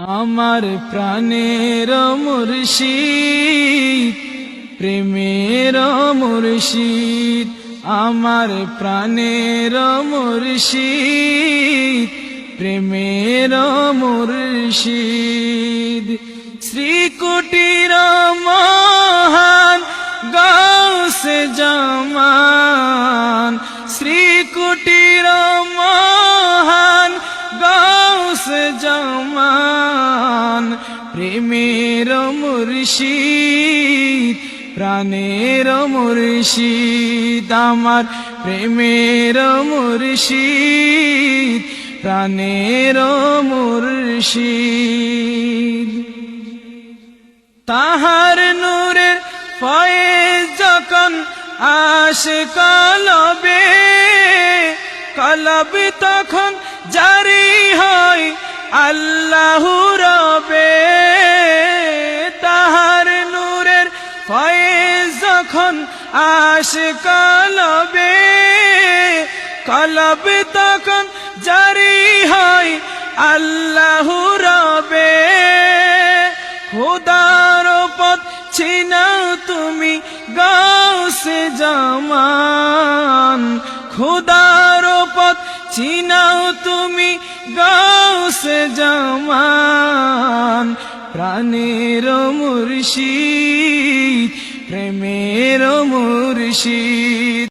আমার প্রাণের মুর্শিদ, প্রেমের মুর্শিদ, আমার প্রাণের মুর্শিদ, প্রেমের মুর্শিদ। শ্রীকুটির মহান গাউসে জামান, শ্রীকুটির মহান গাউসে জামান, প্রেমের মুর্শিদ, প্রাণের মুর্শিদ, আমার প্রেমের মুর্শিদ, প্রাণের মুর্শিদ। তাহার নূরের ফয়েজ যখন আসে কলবে, কলব তখন জারি হয় আল্লাহু রবে। তাহার নূরের ফয়েজ যখন আসে কলবে, কলব তখন জারি হয় আল্লাহু রবে। খোদার পথ চিনাও তুমি গাউসে জামান, খোদার পথ চিনাও তুমি গাউসে জামান, প্রাণের মুর্শিদ, প্রেমের মুর্শিদ।